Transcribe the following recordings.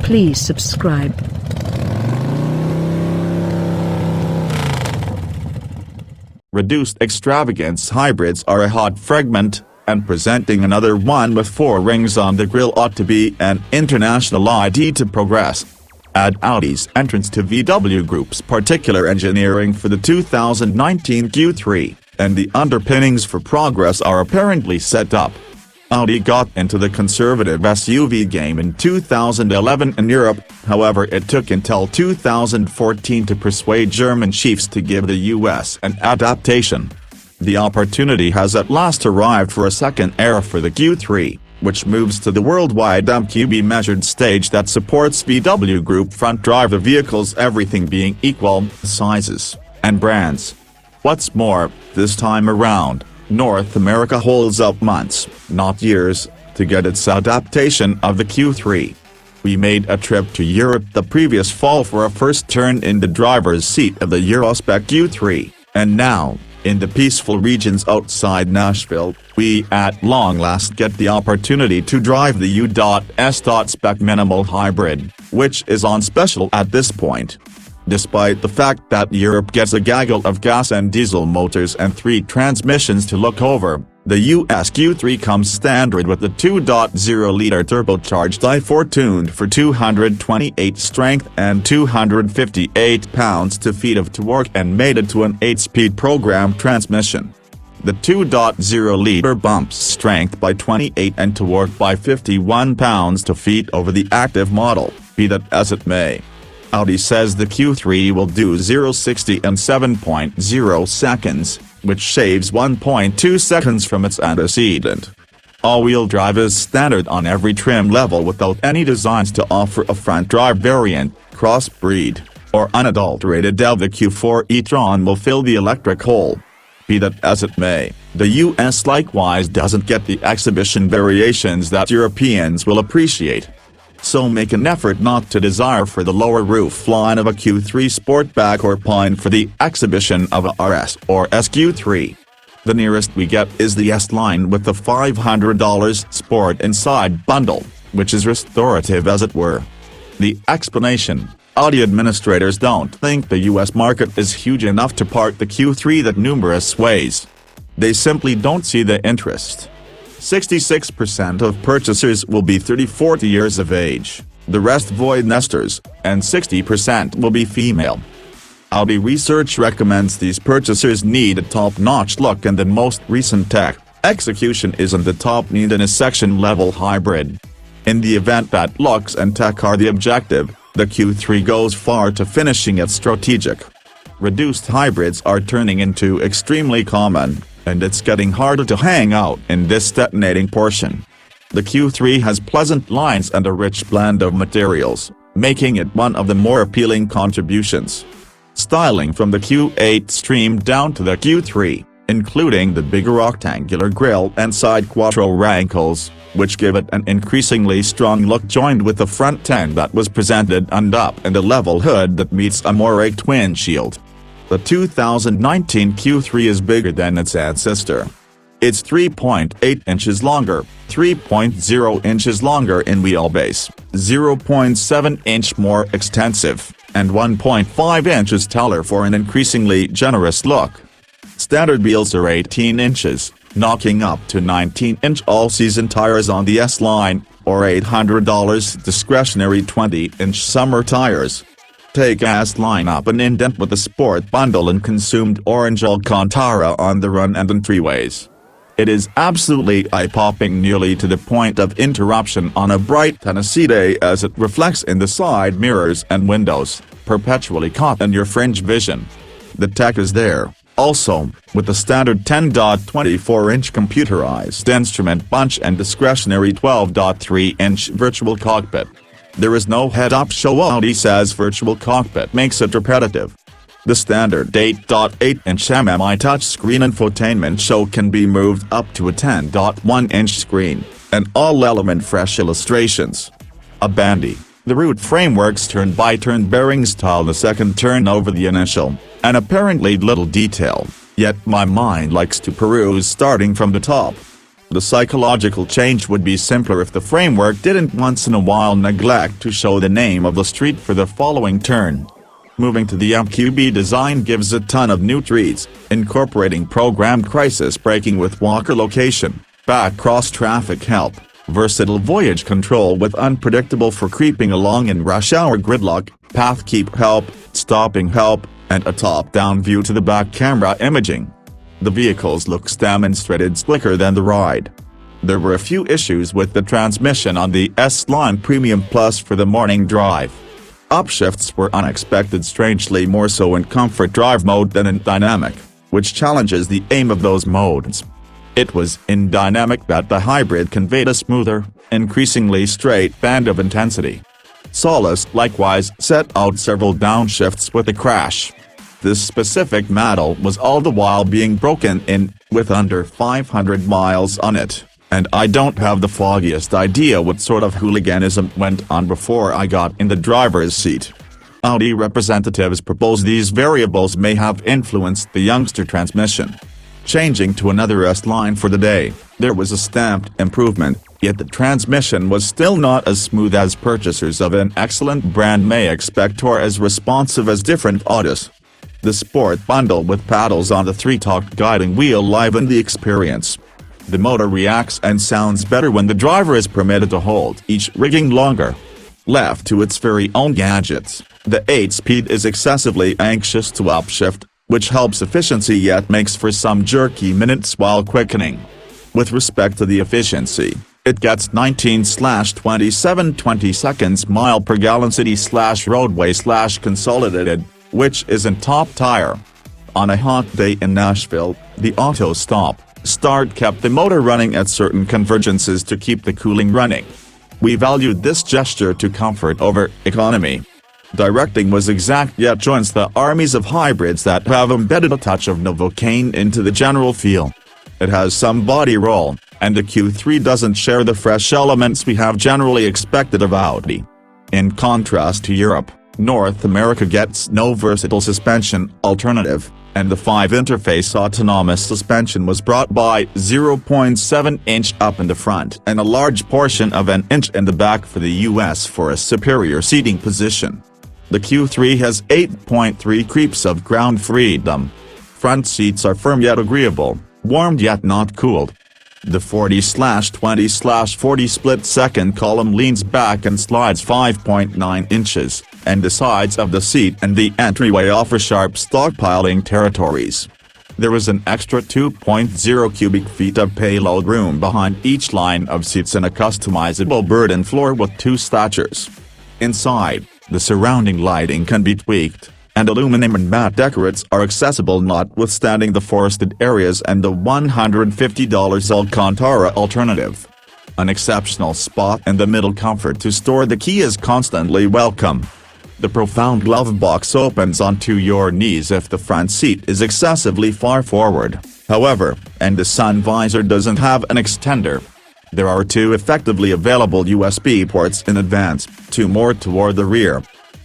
Please subscribe. Reduced extravagance hybrids are a hot fragment, and presenting another one with 4 rings on the grille ought to be an international idea to progress. Add Audi's entrance to VW Group's particular engineering for the 2019 Q3, and the underpinnings for progress are apparently set up. Audi got into the conservative SUV game in 2011 in Europe, however it took until 2014 to persuade German chiefs to give the US an adaptation. The opportunity has at last arrived for a second era for the Q3, which moves to the worldwide MQB measured stage that supports VW Group front-driver vehicles, everything being equal, sizes, and brands. What's more, this time around, North America holds up months, not years, to get its adaptation of the Q3. We made a trip to Europe the previous fall for a first turn in the driver's seat of the Euro-spec Q3, and now, in the peaceful regions outside Nashville, we at long last get the opportunity to drive the U.S.spec minimal hybrid, which is on special at this point. Despite the fact that Europe gets a gaggle of gas and diesel motors and 3 transmissions to look over, the US Q3 comes standard with the 2.0-liter turbocharged i4 tuned for 228 strength and 258 pounds-to-feet of torque and mated to an 8-speed program transmission. The 2.0-liter bumps strength by 28 and torque by 51 pounds-to-feet over the active model, be that as it may. Audi says the Q3 will do 0-60 in 7.0 seconds, which shaves 1.2 seconds from its antecedent. All-wheel drive is standard on every trim level without any designs to offer a front-drive variant, crossbreed, or unadulterated EV. The Q4 e-tron will fill the electric hole. Be that as it may, the US likewise doesn't get the exhibition variations that Europeans will appreciate. So make an effort not to desire for the lower roof line of a Q3 Sportback or pine for the exhibition of a RS or SQ3. The nearest we get is the S-line with the $500 Sport Inside bundle, which is restorative as it were. The explanation: Audi administrators don't think the US market is huge enough to park the Q3 that numerous ways. They simply don't see the interest. 66% of purchasers will be 30–40 years of age, the rest void nesters, and 60% will be female. Audi research recommends these purchasers need a top-notch look, and the most recent tech execution isn't the top need in a section-level hybrid. In the event that looks and tech are the objective, the Q3 goes far to finishing it strategic. Reduced hybrids are turning into extremely common, and it's getting harder to hang out in this detonating portion. The Q3 has pleasant lines and a rich blend of materials, making it one of the more appealing contributions. Styling from the Q8 streamed down to the Q3, including the bigger rectangular grille and side quattro rankles, which give it an increasingly strong look, joined with the front end that was presented up and a level hood that meets a Morag windshield. The 2019 Q3 is bigger than its ancestor. It's 3.8 inches longer, 3.0 inches longer in wheelbase, 0.7 inch more extensive, and 1.5 inches taller for an increasingly generous look. Standard wheels are 18 inches, knocking up to 19-inch all-season tires on the S-line, or $800 discretionary 20-inch summer tires. Take S-line up an indent with a sport bundle and consumed orange Alcantara on the run and on freeways. It is absolutely eye-popping, nearly to the point of interruption on a bright Tennessee day, as it reflects in the side mirrors and windows, perpetually caught in your fringe vision. The tech is there, also, with the standard 10.24-inch computerized instrument bunch and discretionary 12.3-inch virtual cockpit. There is no head-up show. Audi says virtual cockpit makes it repetitive. The standard 8.8-inch MMI touchscreen infotainment show can be moved up to a 10.1-inch screen, and all-element fresh illustrations. A bandy, the root framework's turn-by-turn bearings tile the second turn over the initial, and apparently little detail, yet my mind likes to peruse starting from the top. The psychological change would be simpler if the framework didn't once in a while neglect to show the name of the street for the following turn. Moving to the MQB design gives a ton of new treats, incorporating programmed crisis braking with walker location, back cross traffic help, versatile voyage control with unpredictable for creeping along in rush hour gridlock, path keep help, stopping help, and a top-down view to the back camera imaging. The vehicle's looks demonstrated slicker than the ride. There were a few issues with the transmission on the S-Line Premium Plus for the morning drive. Upshifts were unexpected, strangely more so in comfort drive mode than in dynamic, which challenges the aim of those modes. It was in dynamic that the hybrid conveyed a smoother, increasingly straight band of intensity. Solus likewise set out several downshifts with a crash. This specific model was all the while being broken in, with under 500 miles on it, and I don't have the foggiest idea what sort of hooliganism went on before I got in the driver's seat. Audi representatives propose these variables may have influenced the youngster transmission. Changing to another S-Line for the day, there was a stamped improvement, yet the transmission was still not as smooth as purchasers of an excellent brand may expect or as responsive as different Audis. The Sport bundle with paddles on the 3-talk guiding wheel livened the experience. The motor reacts and sounds better when the driver is permitted to hold each rigging longer. Left to its very own gadgets, the 8-speed is excessively anxious to upshift, which helps efficiency yet makes for some jerky minutes while quickening. With respect to the efficiency, it gets 19/27 20 mile per gallon city/roadway/consolidated, which is in top tire. On a hot day in Nashville, the auto start kept the motor running at certain convergences to keep the cooling running. We valued this gesture to comfort over economy. Directing was exact yet joins the armies of hybrids that have embedded a touch of Novocaine into the general feel. It has some body roll, and the Q3 doesn't share the fresh elements we have generally expected of Audi. In contrast to Europe, North America gets no versatile suspension alternative, and the 5-interface autonomous suspension was brought by 0.7 inch up in the front and a large portion of an inch in the back for the US for a superior seating position. The Q3 has 8.3 creeps of ground freedom. Front seats are firm yet agreeable, warmed yet not cooled. The 40/20/40 split-second column leans back and slides 5.9 inches, and the sides of the seat and the entryway offer sharp stockpiling territories. There is an extra 2.0 cubic feet of payload room behind each line of seats and a customizable burden floor with 2 statures. Inside, the surrounding lighting can be tweaked, and aluminum and matte decorates are accessible notwithstanding the forested areas and the $150 Alcantara alternative. An exceptional spot in the middle comfort to store the key is constantly welcome. The profound glove box opens onto your knees if the front seat is excessively far forward, however, and the sun visor doesn't have an extender. There are 2 effectively available USB ports in advance, 2 more toward the rear.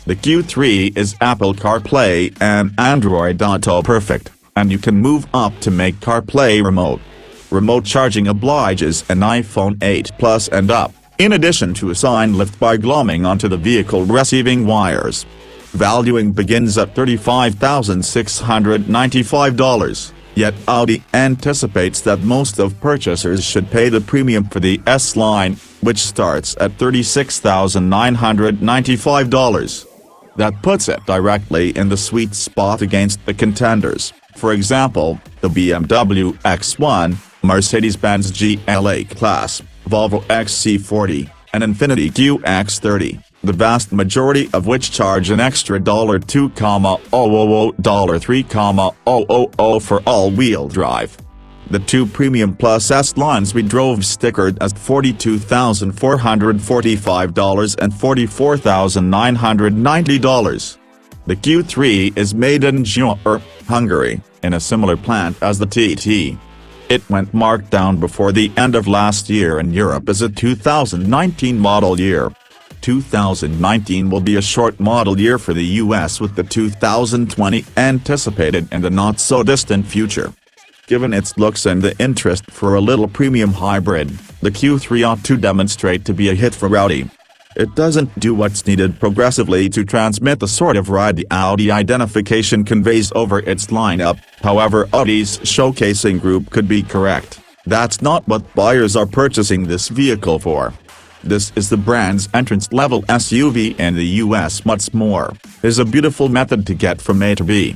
The Q3 is Apple CarPlay and Android Auto perfect, and you can move up to make CarPlay remote. Remote charging obliges an iPhone 8 Plus and up, in addition to a sign lift by glomming onto the vehicle receiving wires. Valuing begins at $35,695, yet Audi anticipates that most of purchasers should pay the premium for the S-Line, which starts at $36,995. That puts it directly in the sweet spot against the contenders, for example, the BMW X1, Mercedes-Benz GLA Class, Volvo XC40, and Infiniti QX30, the vast majority of which charge an extra $2,000, $3,000 for all-wheel drive. The 2 Premium Plus S-Lines we drove stickered as $42,445 and $44,990. The Q3 is made in Győr, Hungary, in a similar plant as the TT. It went marked down before the end of last year in Europe as a 2019 model year. 2019 will be a short model year for the US with the 2020 anticipated in the not-so-distant future. Given its looks and the interest for a little premium hybrid, the Q3 ought to demonstrate to be a hit for Audi. It doesn't do what's needed progressively to transmit the sort of ride the Audi identification conveys over its lineup, however Audi's showcasing group could be correct. That's not what buyers are purchasing this vehicle for. This is the brand's entrance-level SUV in the US. Much more is a beautiful method to get from A to B.